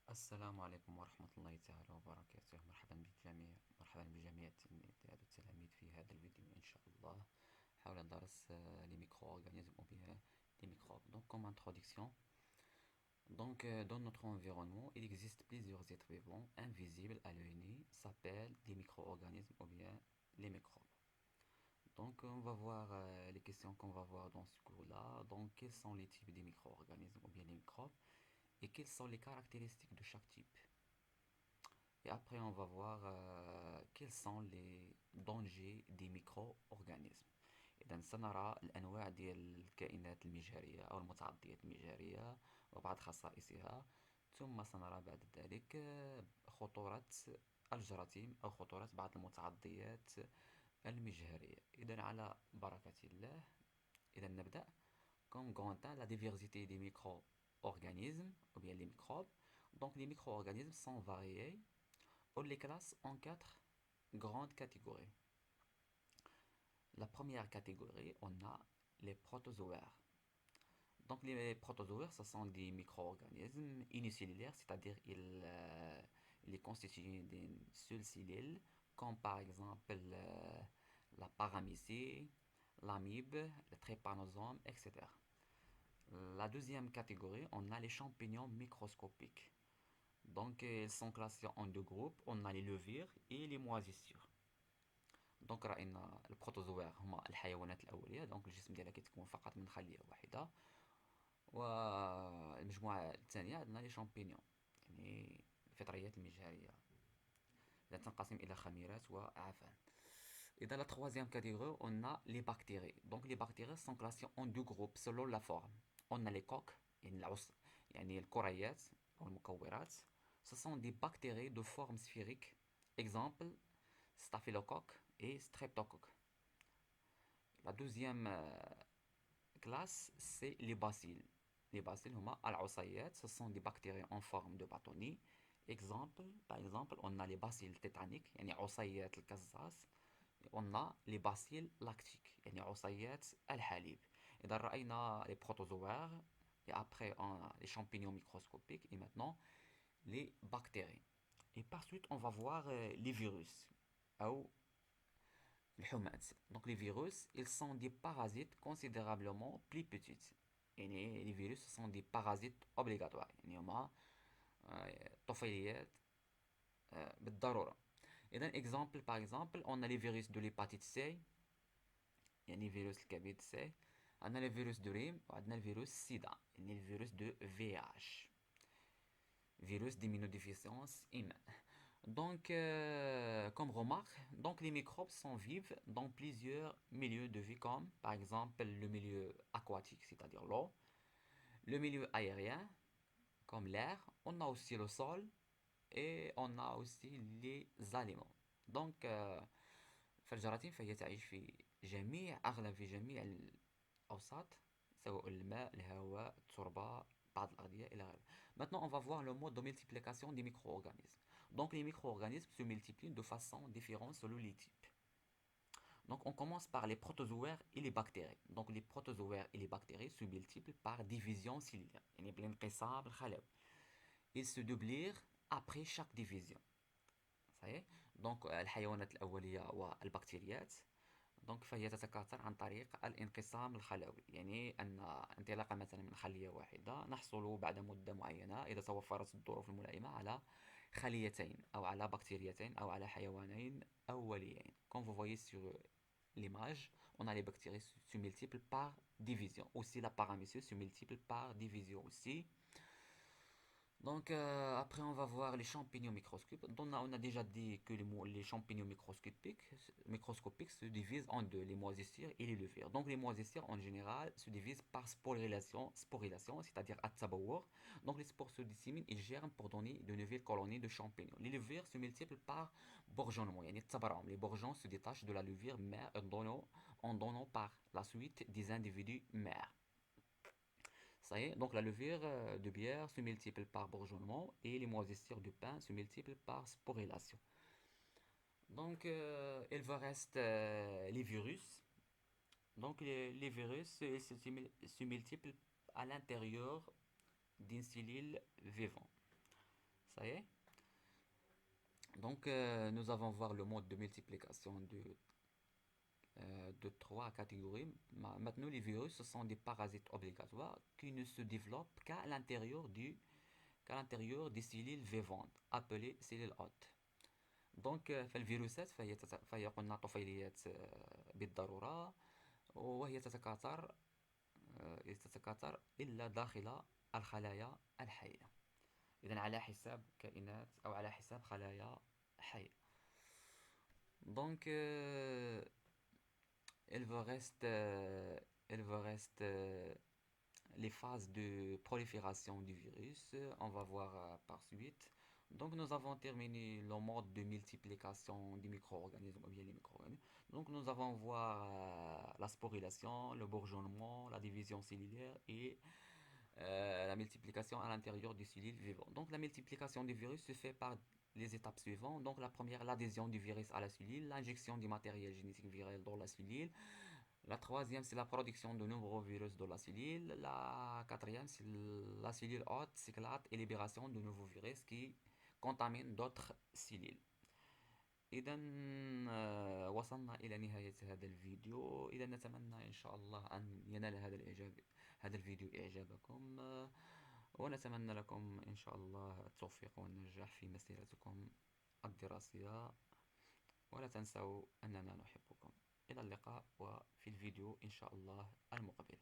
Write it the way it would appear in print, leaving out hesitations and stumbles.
السلام عليكم ورحمة الله تعالى وبركاته. مرحبا بالجميع، مرحبا بجميع التلاميذ في هذا الفيديو إن شاء الله حول درس les micro-organismes ou bien les microbes. Donc comme introduction, dans notre environnement, il existe plusieurs êtres vivants invisibles à l'œil nu, s'appellent des micro-organismes ou bien les microbes. Donc on va voir les questions qu'on va voir dans ce cours-là. Donc quels sont les types des micro-organismes ou bien les microbes et quelles sont les caractéristiques de chaque type. Et après, on va voir quels sont les dangers des micro-organismes. إذا سنرى الأنواع ديال الكائنات المجهرية أو المتعضيات المجهرية وبعض خصائصها، ثم سنرى بعد ذلك خطورة الجراثيم أو خطورة بعض المتعضيات المجهرية. إذا على بركة الله، إذا نبدأ. Comme grand A, la diversité des micro-organismes ou bien les microbes. Donc les micro-organismes sont variés. On les classe en quatre grandes catégories. La première catégorie, on a les protozoaires. Donc les protozoaires, ce sont des micro-organismes unicellulaires, c'est-à-dire ils est constitué d'une seule cellule, comme par exemple la paramécie, l'amibe, le trypanosome, etc. La deuxième catégorie, on a les champignons microscopiques. Donc, ils sont classés en deux groupes. On a les levures et les moisissures. دونك راينا البروتوزوار هما الحيوانات الاوليه، دونك الجسم ديالها كيتكون فقط من خليه واحده. والمجموعه الثانيه عندنا لي شامبينيون، يعني الفطريات المجهريه، اذا تنقسم الى خميرات واعفان. اذا لا troisième catégorie on a les bactéries. Donc les bactéries sont classées en deux groupes selon la forme. On a les coques، يعني يعني الكريات او المكورات. Ce sont des bactéries de forme sphérique. Exemple, staphylocoque et streptocoque. La deuxième classe, c'est les bacilles. Les bacilles, ce sont des bactéries en forme de bâtonnet. Exemple, par exemple, on a les bacilles tétaniques, يعني عصيات الكزاز. On a les bacilles lactiques, يعني عصيات الحليب. إذا رأينا les protozoaires, et après on a les champignons microscopiques, et maintenant les bactéries. Et par suite, on va voir les virus, ou donc les virus, ils sont des parasites considérablement plus petits. Et les virus sont des parasites obligatoires. يعني هما طفيليات بالضرورة. إذا exemple par exemple on a les virus de l'hépatite C، يعني فيروس الكبد C. عندنا les virus de Lyme وعندنا الفيروس سيدا، يعني الفيروس de VIH، virus d'immunodéficience humaine. Donc, comme remarque, donc les microbes sont vivent dans plusieurs milieux de vie, comme par exemple le milieu aquatique, c'est-à-dire l'eau, le milieu aérien, comme l'air, on a aussi le sol et on a aussi les aliments. Donc, فالجراثيم فهي تعيش في أغلب في جميع الأوساط، سواء الماء، الهواء، التربة، بعض الأغذية إلى غيره. Maintenant, on va voir le mode de multiplication des micro-organismes. Donc, les micro-organismes se multiplient de façon différente selon les types. Donc, on commence par les protozoaires et les bactéries. Donc, les protozoaires et les bactéries se multiplient par division cellulaire. يعني بالانقسام الخلوي. Ils se duplient après chaque division. صحيح؟ دونك الحيوانات الأولية والبكتيريات، دونك فهي تتكاثر عن طريق الانقسام الخلوي، يعني أن انطلاقا مثلا من خلية واحدة نحصل بعد مدة معينة إذا توفرت الظروف الملائمة على خليتين أو على بكتيريتين أو على حيوانين أوليين. Comme vous voyez sur l'image, on a les bactéries se multiplient par division. Aussi la paramécie se multiplie par division aussi. Donc après on va voir les champignons microscopiques. Donc, on a déjà dit que les champignons microscopiques se divisent en deux, les moisissures et les levures. Donc les moisissures en général se divisent par sporulation, c'est-à-dire at-tabawur. Donc les spores se disséminent et germent pour donner de nouvelles colonies de champignons. Les levures se multiplient par bourgeonnement, يعني التبرعم. Les bourgeons se détachent de la levure mère en donnant par la suite des individus mères. Ça y est, donc la levure de bière se multiplie par bourgeonnement et les moisissures du pain se multiplient par sporulation. Donc il va rester les virus. Donc les virus se multiplient à l'intérieur d'une cellule vivante. Ça y est. Donc, nous allons voir le mode de multiplication de trois catégories. Maintenant, les virus, ce sont des parasites obligatoires qui ne se développent qu'à l'intérieur des cellules vivantes, appelées cellules hôtes. دونك فالفيروسات فهي قلنا طفيليات بالضرورة، وهي تتكاثر إلا داخل الخلايا الحية، إذا على حساب كائنات أو على حساب خلايا حية. دونك il vous reste les phases de prolifération du virus. On va voir par suite. Donc nous avons terminé le mode de multiplication des micro-organismes ou bien les micro-organismes. Donc nous allons voir la sporulation, le bourgeonnement, la division cellulaire et la multiplication à l'intérieur des cellules vivantes. Donc la multiplication du virus se fait par les étapes suivantes. Donc la première, l'adhésion du virus à la cellule, l'injection du matériel génétique viral dans la cellule. La troisième, c'est la production de nouveaux virus dans la cellule. La quatrième, c'est la cellule hôte s'éclate et libération de nouveaux virus qui contaminent d'autres cellules. إذا وصلنا إلى نهاية هذا الفيديو. إذا نتمنى إن شاء الله أن ينال هذا الفيديو إعجابكم، ونتمنى لكم إن شاء الله التوفيق والنجاح في مسيرتكم الدراسية، ولا تنسوا أننا نحبكم. إلى اللقاء وفي الفيديو إن شاء الله المقبل.